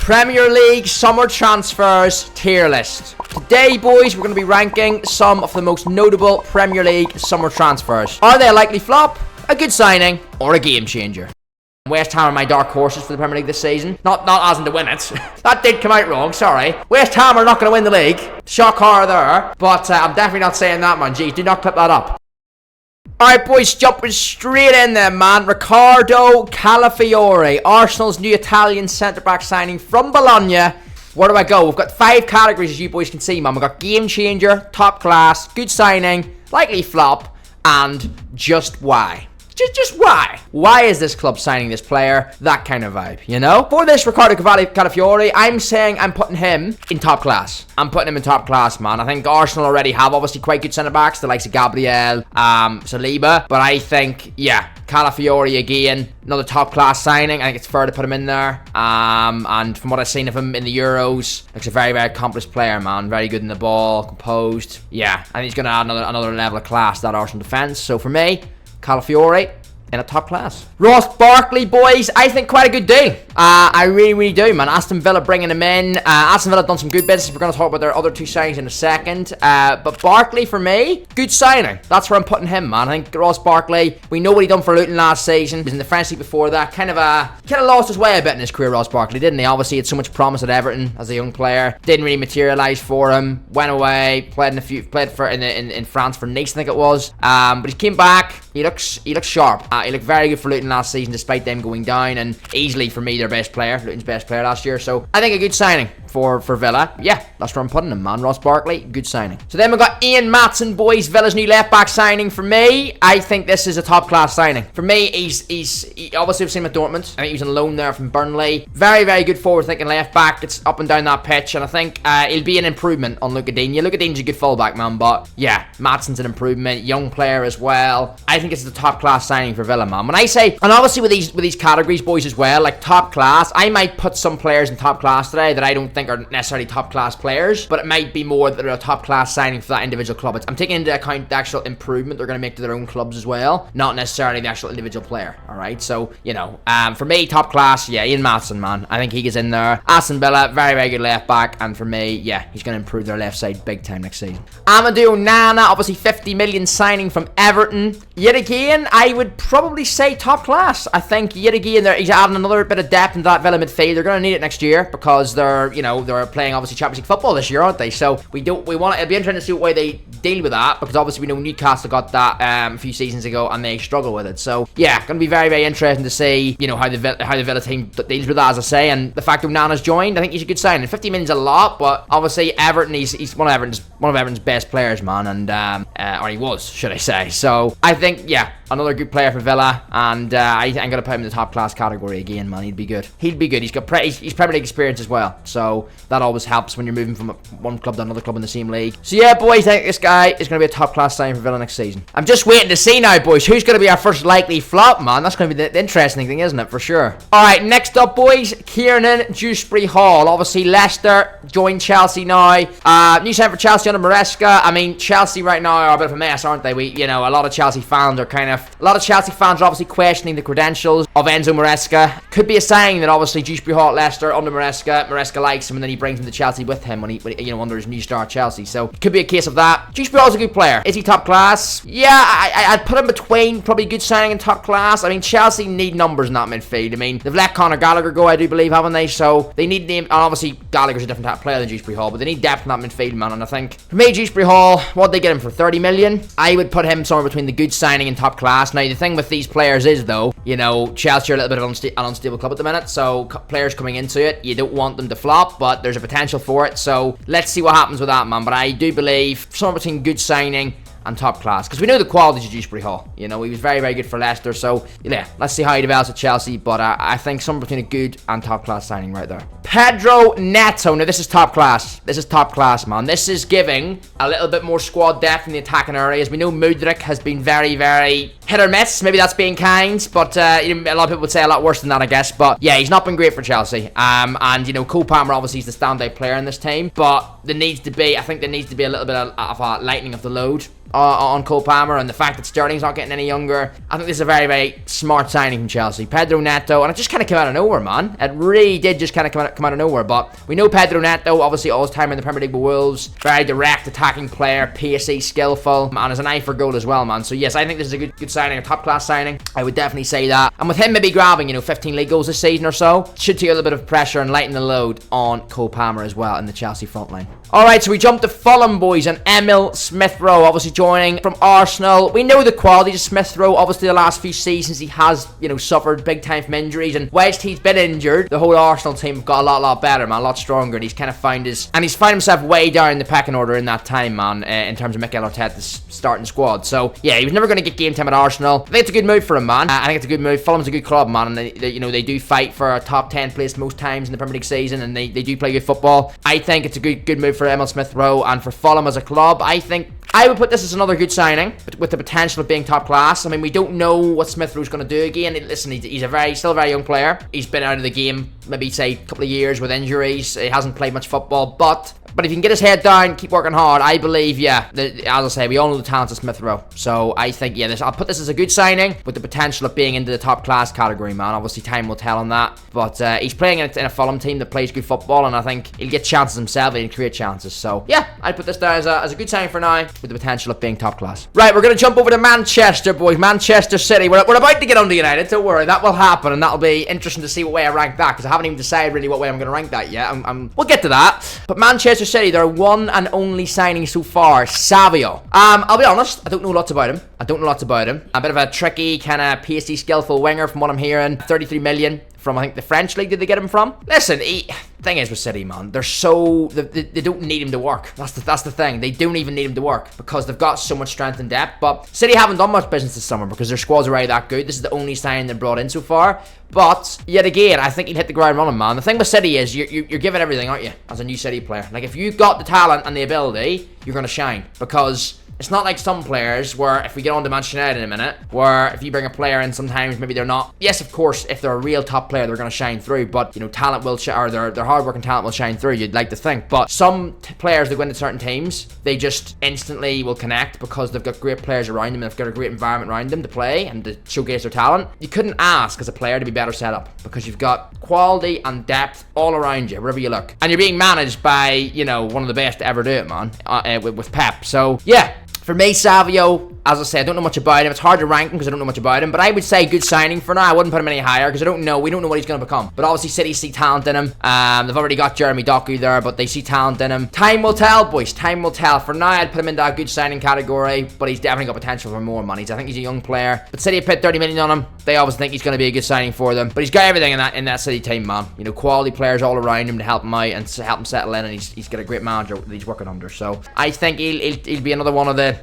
Premier League summer transfers tier list. Today, boys, we're going to be ranking some of the most notable Premier League summer transfers. Are they a likely flop, a good signing, or a game changer? West Ham are my dark horses for the Premier League this season. Not as in to win it. That did come out wrong, sorry. West Ham are not going to win the league. Shock horror there. But I'm definitely not saying that, man. Geez, do not clip that up. Alright, boys, jumping straight in there, man. Riccardo Calafiore, Arsenal's new Italian centre-back signing from Bologna. Where do I go? We've got 5 categories, as you boys can see, man. We've got game changer, top class, good signing, likely flop, and just why. Just why? Why is this club signing this player? That kind of vibe, you know? For this Riccardo Calafiore, I'm saying I'm putting him in top class. I'm putting him in top class, man. I think Arsenal already have obviously quite good centre-backs, the likes of Gabriel, Saliba. But I think, yeah, Calafiore again, another top class signing. I think it's fair to put him in there. And from what I've seen of him in the Euros, looks a very, very accomplished player, man. Very good in the ball, composed. Yeah, I think he's going to add another level of class to that Arsenal defence. So for me, Calafiore in a top class. Ross Barkley, boys, I think quite a good deal. I really do, man. Aston Villa bringing him in. Aston Villa done some good business. We're going to talk about their other 2 signings in a second. But Barkley, for me, good signing. That's where I'm putting him, man. I think Ross Barkley, we know what he done for Luton last season. He was in the French League before that. Kind of lost his way a bit in his career, Ross Barkley, didn't he? Obviously, he had so much promise at Everton as a young player. Didn't really materialise for him. Went away, played in France for Nice, I think it was. But he came back. He looks sharp. He looked very good for Luton last season, despite them going down, and easily for me their best player, Luton's best player last year. So I think a good signing for Villa. Yeah, that's where I'm putting him, man. Ross Barkley, good signing. So then we've got Ian Maatsen, boys, Villa's new left back signing. For me, I think this is a top class signing. For me, he obviously I've seen him at Dortmund. I think he was on loan there from Burnley. Very, very good forward thinking left back. It's up and down that pitch, and I think he'll be an improvement on Luca Digne. Luca Digne's a good fullback, man, but yeah, Maatsen's an improvement. Young player as well. I think it's a top class signing for Villa, man. When I say, and obviously with these categories, boys, as well, like top class, I might put some players in top class today that I don't think are necessarily top class players, but it might be more that they're a top class signing for that individual club. I'm taking into account the actual improvement they're going to make to their own clubs as well, not necessarily the actual individual player. Alright, so you know, for me, top class, yeah, Ian Maatsen, man. I think he gets in there. Aston Villa, very, very good left back, and for me, yeah, he's going to improve their left side big time next season. Amadou Onana, obviously 50 million signing from Everton. Yet again, I would probably say top class. I think yet again he's adding another bit of depth into that Villa midfield. They're going to need it next year because they're playing obviously Champions League football this year, aren't they? So it'll be interesting to see what way they deal with that, because obviously we know Newcastle got that a few seasons ago and they struggle with it. So yeah, going to be very, very interesting to see, you know, how the Villa team deals with that, as I say. And the fact that Onana's joined, I think he's a good signing. 50 million's a lot, but obviously Everton, he's one of Everton's best players, man, and or he was, should I say. So I think, yeah, another good player for Villa, and I'm going to put him in the top class category again, man. He'd be good. He's got he's Premier League experience as well, so that always helps when you're moving from one club to another club in the same league. So yeah, boys, I think this guy is going to be a top class signing for Villa next season. I'm just waiting to see now, boys, who's going to be our first likely flop, man. That's going to be the interesting thing, isn't it? For sure. Alright, next up, boys, Kiernan Dewsbury-Hall. Obviously Leicester joined Chelsea now. New sign for Chelsea under Maresca. I mean, Chelsea right now are a bit of a mess, aren't they? A lot of Chelsea fans are obviously questioning the credentials of Enzo Maresca. Could be a sign that obviously Dewsbury-Hall at Leicester under Maresca likes him, and then he brings him to Chelsea with him when under his new star at Chelsea. So could be a case of that. Dewsbury-Hall's a good player. Is he top class? Yeah, I'd put him between probably good signing and top class. I mean, Chelsea need numbers in that midfield. I mean, they've let Conor Gallagher go, I do believe, haven't they? So they need name. And obviously Gallagher's a different type of player than Dewsbury-Hall, but they need depth in that midfield, man. And I think for me, Dewsbury-Hall, what'd they get him for? 30 million? I would put him somewhere between the good signing and top class. Now the thing with these players is, though, you know, Chelsea are a little bit of an unstable club at the minute, so players coming into it, you don't want them to flop, but there's a potential for it. So let's see what happens with that, man. But I do believe somewhere between good signing and top class, because we know the quality of Dewsbury-Hall. You know, he was very, very good for Leicester, so yeah, let's see how he develops at Chelsea. But I think somewhere between a good and top class signing right there. Pedro Neto. Now this is top class. This is top class, man. This is giving a little bit more squad depth in the attacking areas. We know Mudryk has been very, very hit or miss. Maybe that's being kind, but a lot of people would say a lot worse than that, I guess. But yeah, he's not been great for Chelsea. And you know, Cole Palmer obviously is the standout player in this team, but I think there needs to be a little bit of a lightening of the load on Cole Palmer, and the fact that Sterling's not getting any younger. I think this is a very, very smart signing from Chelsea. Pedro Neto, and it just kind of came out of nowhere, man. It really did just kind of come out of nowhere, but we know Pedro Neto, obviously all his time in the Premier League with Wolves, very direct attacking player, pacey, skillful, and has an eye for goal as well, man. So yes, I think this is a good signing, a top class signing. I would definitely say that. And with him maybe grabbing, 15 league goals this season or so, should take a little bit of pressure and lighten the load on Cole Palmer as well in the Chelsea front line. Alright, so we jump to Fulham, boys, and Emil Smith-Rowe, obviously joining from Arsenal. We know the qualities of Smith-Rowe. Obviously, the last few seasons he has, suffered big time from injuries, and whilst he's been injured, the whole Arsenal team have got a lot better, man, a lot stronger, and he's kind of found himself way down the pecking order in that time, man, in terms of Mikel Arteta's starting squad. So, yeah, he was never going to get game time at Arsenal. I think it's a good move for him, man. I think it's a good move. Fulham's a good club, man, and they do fight for a top 10 place most times in the Premier League season, and they do play good football. I think it's a good move for Emil Smith-Rowe, and for Fulham as a club, I think I would put this as another good signing, with the potential of being top class. I mean, we don't know what Smith-Rowe's going to do again. Listen, he's still a very young player. He's been out of the game, maybe say a couple of years with injuries. He hasn't played much football, but if he can get his head down, keep working hard, I believe, as I say, we all know the talents of Smith-Rowe. So I think, I'll put this as a good signing with the potential of being into the top class category, man. Obviously, time will tell on that. But he's playing in a Fulham team that plays good football, and I think he'll get chances himself. He'll create chances. So, I'd put this down as a good signing for now with the potential of being top class. Right, we're going to jump over to Manchester, boys. Manchester City. We're about to get under United. Don't worry, that will happen, and that'll be interesting to see what way I rank that, because I haven't even decided really what way I'm going to rank that yet. We'll get to that. But Manchester City, their one and only signing so far, Savio. I'll be honest, I don't know lots about him. A bit of a tricky, kind of pacey, skillful winger from what I'm hearing. 33 million from, I think, the French league did they get him from? Listen, thing is with City, man, they don't need him to work. That's the thing. They don't even need him to work because they've got so much strength and depth. But City haven't done much business this summer because their squad's already that good. This is the only signing they've brought in so far. But yet again, I think he'd hit the ground running, man. The thing with City is you're giving everything, aren't you, as a new City player? Like, if you've got the talent and the ability, you're going to shine, because it's not like some players where, if we get on to Manchester United in a minute, where if you bring a player in, sometimes maybe they're not. Yes, of course, if they're a real top player, they're going to shine through. But, talent will or their hard-working talent will shine through, you'd like to think. But some players that go into certain teams, they just instantly will connect because they've got great players around them and they've got a great environment around them to play and to showcase their talent. You couldn't ask as a player to be better set up because you've got quality and depth all around you, wherever you look. And you're being managed by, one of the best to ever do it, man, with Pep. So, yeah. For me, Savio, as I say, I don't know much about him. It's hard to rank him because I don't know much about him. But I would say good signing for now. I wouldn't put him any higher because we don't know what he's going to become. But obviously, City see talent in him. They've already got Jeremy Doku there, but they see talent in him. Time will tell, boys. Time will tell. For now, I'd put him in that good signing category. But he's definitely got potential for more money. I think he's a young player. But City have paid 30 million on him. They obviously think he's going to be a good signing for them. But he's got everything in that City team, man. Quality players all around him to help him out and to help him settle in. And he's got a great manager that he's working under. So I think he'll be another one of the,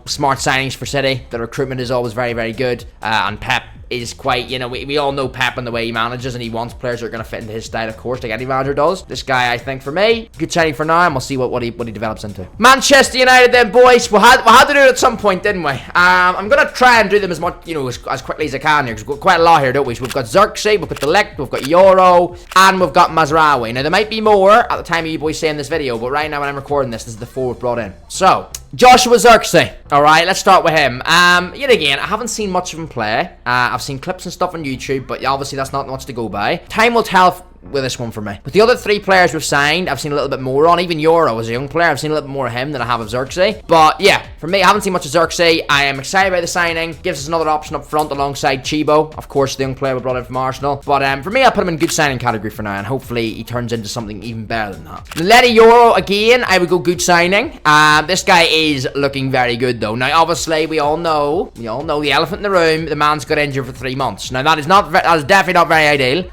smart signings for City. The recruitment is always very, very good, and Pep is quite, we all know Pep and the way he manages, and he wants players that are going to fit into his style, of course, like any manager does. This guy, I think, for me, good signing for now, and we'll see what he develops into. Manchester United then, boys. We had to do it at some point, didn't we? I'm going to try and do them as much, as quickly as I can here, because we've got quite a lot here, don't we? So we've got Xerxes, we've got De Ligt, we've got Euro, and we've got Mazraoui. Now, there might be more at the time of you boys seeing this video, but right now when I'm recording this is the 4 we've brought in. So, Joshua Xerxes. Alright, let's start with him. Yet again, I haven't seen much of him play. I've seen clips and stuff on YouTube, but obviously that's not much to go by. Time will tell with this one for me. With the other 3 players we've signed, I've seen a little bit more on. Even Euro as a young player, I've seen a little bit more of him than I have of Xerxes. But yeah, for me, I haven't seen much of Xerxes. I am excited by the signing. Gives us another option up front alongside Chibo, of course, the young player we brought in from Arsenal. But for me, I'll put him in good signing category for now, and hopefully he turns into something even better than that. Letty Euro, again, I would go good signing. This guy is looking very good though. Now, obviously, we all know the elephant in the room. The man's got injured for 3 months. Now, that is definitely not very ideal.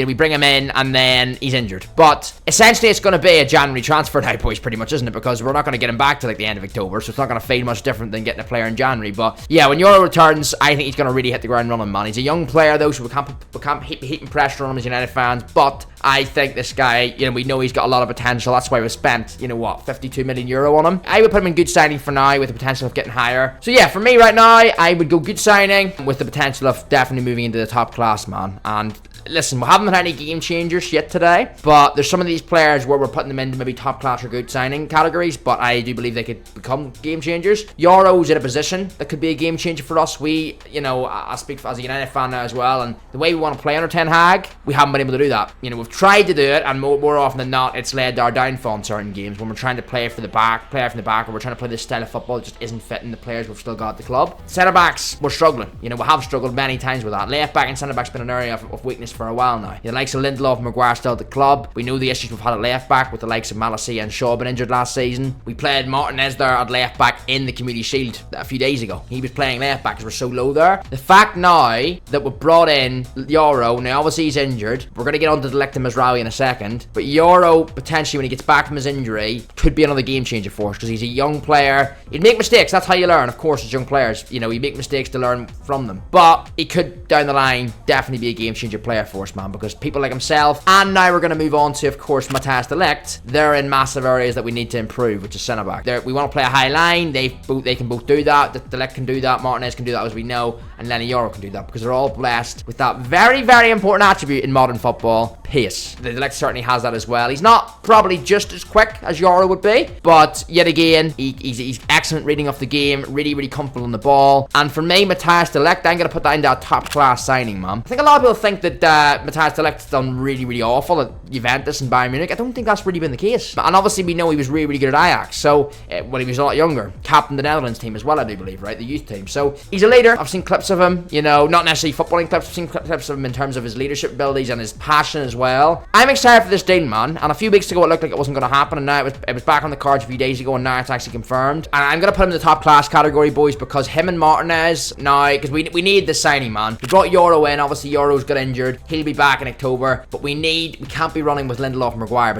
We bring him in and then he's injured. But essentially, it's going to be a January transfer now, boys, pretty much, isn't it? Because we're not going to get him back to like the end of October, so it's not going to feel much different than getting a player in January. But yeah, when Euro returns, I think he's going to really hit the ground running, man. He's a young player though, so we can't heaping pressure on him as United fans. But I think this guy, we know he's got a lot of potential. That's why we spent, 52 million euro on him. I would put him in good signing for now with the potential of getting higher. So yeah, for me right now, I would go good signing with the potential of definitely moving into the top class, man. And listen, we haven't had any game changers yet today, but there's some of these players where we're putting them into maybe top class or good signing categories, but I do believe they could become game changers. Yoro's in a position that could be a game changer for us. We, I speak as a United fan now as well, and the way we want to play under Ten Hag, we haven't been able to do that. We've tried to do it, and more often than not, it's led to our downfall in certain games when we're trying to play from the back, or we're trying to play this style of football that just isn't fitting the players we've still got at the club. Centre backs, we're struggling. We have struggled many times with that. Left back and centre back's been an area of weakness for a while now. The likes of Lindelof and Maguire still at the club. We know the issues we've had at left back with the likes of Maatsen and Shaw been injured last season. We played Martinez there at left back in the Community Shield a few days ago. He was playing left back because we're so low there. The fact now that we've brought in Yoro, now obviously he's injured. We're going to get on to De Ligt and Mizraoui in a second, but Yoro potentially when he gets back from his injury could be another game changer for us because he's a young player. He'd make mistakes, that's how you learn, of course, as young players. You make mistakes to learn from them, but he could down the line definitely be a game changer player for us, man, because people like himself, and now we're going to move on to, of course, Matthias De Ligt. They're in massive areas that we need to improve, which is centre back. We want to play a high line. They can both do that. De Ligt can do that. Martinez can do that, as we know, and Lenny Yoro can do that because they're all blessed with that very, very important attribute in modern football: pace. De Ligt certainly has that as well. He's not probably just as quick as Yoro would be, but yet again, he's excellent reading of the game, really, really comfortable on the ball. And for me, Matthias De Ligt, I'm going to put that into a top class signing, man. I think a lot of people think that Matthias De Ligt's done really, really awful at Juventus and Bayern Munich. I don't think that's really been the case. And obviously, we know he was really, really good at Ajax. So, when he was a lot younger, captained the Netherlands team as well, I do believe, right? The youth team. So, he's a leader. I've seen clips of him, not necessarily footballing clips. I've seen clips of him in terms of his leadership abilities and his passion as well. I'm excited for this deal, man. And a few weeks ago, it looked like it wasn't going to happen. And now it was back on the cards a few days ago. And now it's actually confirmed. And I'm going to put him in the top class category, boys, because him and Martinez, now, because we need this signing, man. We brought Yoro in. Obviously, Yoro's got injured. He'll be back in October. But we can't be running with Lindelof and Maguire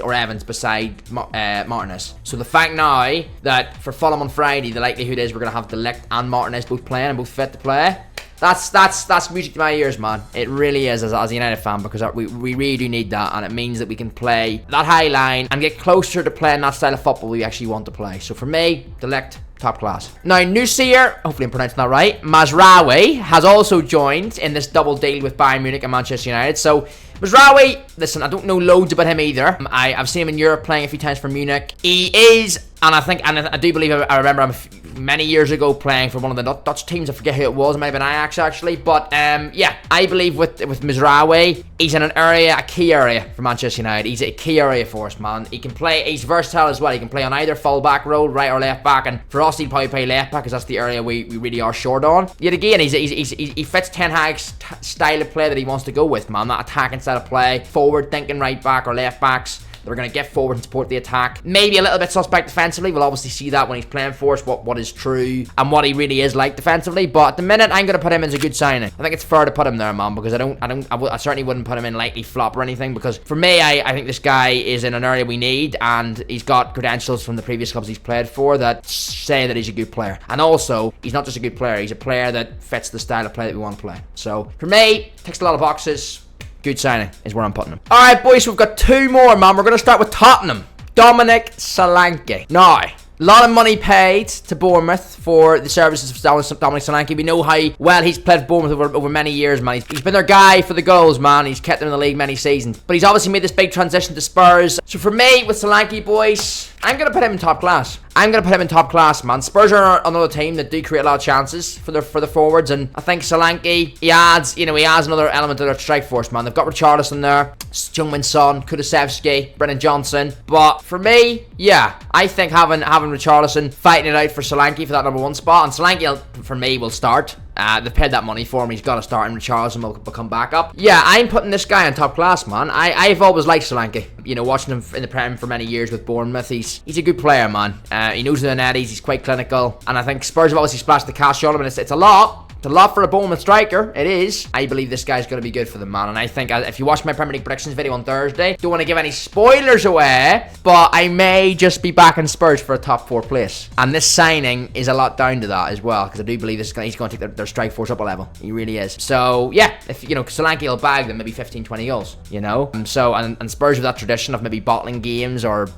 or Evans beside Martinez. So the fact now that for Fulham on Friday, the likelihood is we're going to have De Ligt and Martinez both playing and both fit to play. That's music to my ears, man. It really is as a United fan, because we really do need that, and it means that we can play that high line and get closer to playing that style of football we actually want to play. So for me, De Ligt, top class. Now, Nusir, hopefully I'm pronouncing that right, Mizraoui has also joined in this double deal with Bayern Munich and Manchester United. So Mizraoui, listen, I don't know loads about him either. I've seen him in Europe playing a few times for Munich. He is, and I do believe I remember him many years ago playing for one of the Dutch teams. I forget who it was. It might have been Ajax, actually. But yeah, I believe with Mizraoui, he's in a key area for Manchester United. He's a key area for us, man. He can play. He's versatile as well. He can play on either full back role, right or left back. And for us, he'd probably play left back because that's the area we really are short on. Yet again, he fits Ten Hag's style of play that he wants to go with, man. That attacking style of play, forward thinking right back or left backs. They're going to get forward and support the attack. Maybe a little bit suspect defensively. We'll obviously see that when he's playing for us, what is true and what he really is like defensively. But at the minute, I'm going to put him as a good signing. I think it's fair to put him there, man, because I certainly wouldn't put him in lightly flop or anything, because for me, I think this guy is in an area we need, and he's got credentials from the previous clubs he's played for that say that he's a good player. And also, he's not just a good player, he's a player that fits the style of play that we want to play. So for me, ticks a lot of boxes. Good signing is where I'm putting him. Alright, boys, we've got two more, man. We're going to start with Tottenham. Dominic Solanke. Now, a lot of money paid to Bournemouth for the services of Dominic Solanke. We know how well he's played for Bournemouth over many years, man. He's been their guy for the goals, man. He's kept them in the league many seasons. But he's obviously made this big transition to Spurs. So for me, with Solanke, boys, I'm going to put him in top class. I'm going to put him in top class, man. Spurs are another team that do create a lot of chances for the forwards, and I think Solanke, he adds another element to their strike force, man. They've got Richarlison there, Jung-Min Son, Kulusevski, Brennan Johnson. But for me, yeah, I think having Richarlison fighting it out for Solanke for that number one spot, and Solanke, for me, will start. They've paid that money for him. He's got to start, and Richarlison will come back up. Yeah, I'm putting this guy in top class, man. I've always liked Solanke. Watching him in the Prem for many years with Bournemouth, he's a good player, man. He knows the net. He's quite clinical, and I think Spurs have obviously splashed the cash on him, and it's a lot. It's a lot for a Bournemouth striker. It is. I believe this guy's going to be good for them, man. And I think if you watch my Premier League predictions video on Thursday, don't want to give any spoilers away, but I may just be backing Spurs for a top 4 place. And this signing is a lot down to that as well, because I do believe he's going to take their strike force up a level. He really is. So yeah, if Solanke will bag them maybe 15-20 goals. And Spurs have that tradition of maybe bottling games or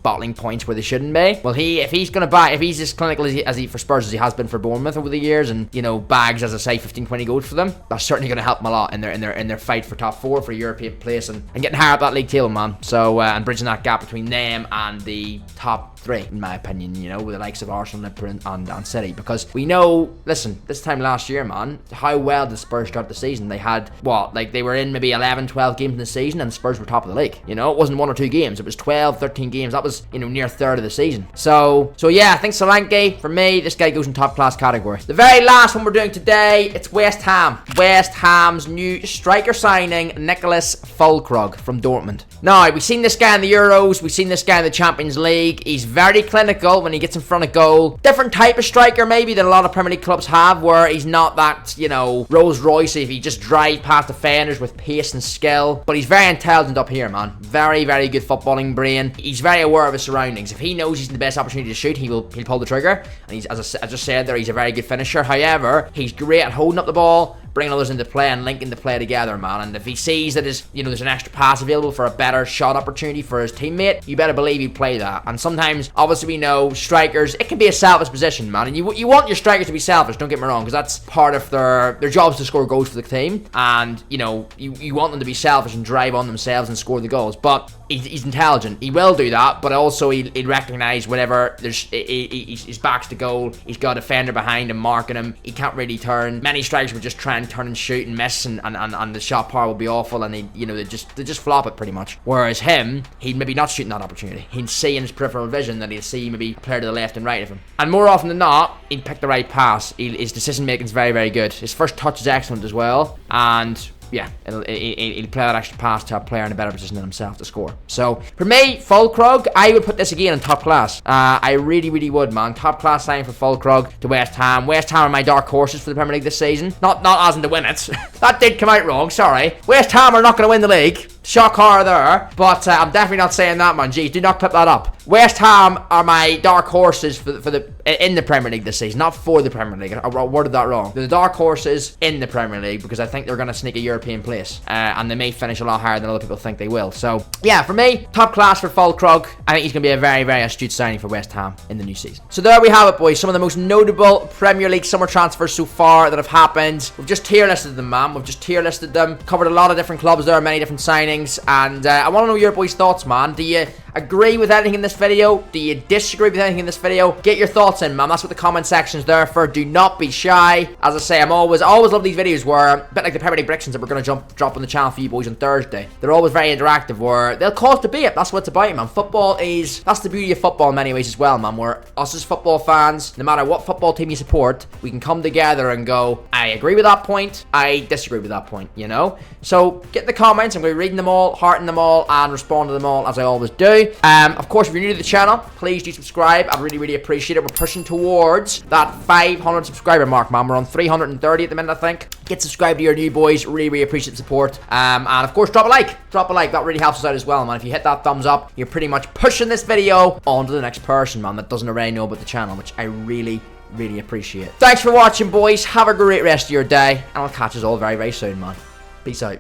bottling points where they shouldn't be. Well, if he's as clinical as he for Spurs as he has been for Bournemouth over the years, and bag snags, as I say, 15-20 goals for them, that's certainly going to help them a lot in their fight for top 4 for European place and getting higher up that league table, man. So and bridging that gap between them and the top 3, in my opinion, you know, with the likes of Arsenal, Liverpool and City, because we know, listen, this time last year, man, how well the Spurs started the season. They had, what, like they were in maybe 11, 12 games in the season and the Spurs were top of the league. You know, it wasn't 1 or 2 games, it was 12, 13 games. That was, you know, near a third of the season. So yeah, I think Solanke, for me, this guy goes in top class category. The very last one we're doing today, it's West Ham. West Ham's new striker signing, Nicholas Füllkrug from Dortmund. Now, we've seen this guy in the Euros, we've seen this guy in the Champions League. He's very clinical when he gets in front of goal. Different type of striker maybe than a lot of Premier League clubs have, where he's not that, you know, Rolls Royce if he just drives past defenders with pace and skill. But he's very intelligent up here, man. Very, very good footballing brain. He's very aware of his surroundings. If he knows he's in the best opportunity to shoot, he'll pull the trigger. And he's, as I just said there, he's a very good finisher. However, he's great at holding up the ball, bringing others into play and linking the play together, man. And if he sees that there's an extra pass available for a better shot opportunity for his teammate, you better believe he'd play that. And sometimes, obviously, we know strikers, it can be a selfish position, man. And you want your strikers to be selfish, don't get me wrong, because that's part of their jobs to score goals for the team. And, you know, you want them to be selfish and drive on themselves and score the goals. But he's intelligent. He will do that, but also he'll recognise whenever his back's to goal, he's got a defender behind him marking him. He can't really turn. Many strikers would just try and turn and shoot and miss, and the shot power will be awful, and they just flop it pretty much. Whereas him, he'd maybe not shoot that opportunity. He'd see in his peripheral vision that he'll see maybe a player to the left and right of him. And more often than not, he'd pick the right pass. His decision making is very, very good. His first touch is excellent as well, and yeah, he'll play that extra pass to a player in a better position than himself to score. So, for me, Füllkrug, I would put this again in top class. I really, really would, man. Top class signing for Füllkrug to West Ham. West Ham are my dark horses for the Premier League this season. Not as in to win it. That did come out wrong, sorry. West Ham are not going to win the league. Shock horror there. But I'm definitely not saying that, man. Geez, do not clip that up. West Ham are my dark horses in the Premier League this season, not for the Premier League. I worded that wrong. They're the dark horses in the Premier League because I think they're going to sneak a European place, and they may finish a lot higher than other people think they will. So yeah, for me, top class for Füllkrug. I think he's going to be a very, very astute signing for West Ham in the new season. So there we have it, boys. Some of the most notable Premier League summer transfers so far that have happened. We've just tier listed them, man. We've just tier listed them. Covered a lot of different clubs there, many different signings, and I want to know your boys' thoughts, man. Do you agree with anything in this video? Do you disagree with anything in this video? Get your thoughts in, man. That's what the comment section is there for. Do not be shy. As I say, I always love these videos where, a bit like the Premier League predictions that we're going to drop on the channel for you boys on Thursday. They're always very interactive, where they'll cause debate. That's what it's about, man. That's the beauty of football in many ways as well, man, where us as football fans, no matter what football team you support, we can come together and go, I agree with that point, I disagree with that point, you know? So, get in the comments. I'm going to be reading them all, hearting them all, and respond to them all as I always do. Of course, if you're new to the channel, please do subscribe. I really, really appreciate it. We're pushing towards that 500 subscriber mark, man. We're on 330 at the minute, I think. Get subscribed to your new boys. Really, really appreciate the support. And of course, drop a like. Drop a like. That really helps us out as well, man. If you hit that thumbs up, you're pretty much pushing this video on to the next person, man, that doesn't already know about the channel, which I really, really appreciate. Thanks for watching, boys. Have a great rest of your day, and I'll catch us all very, very soon, man. Peace out.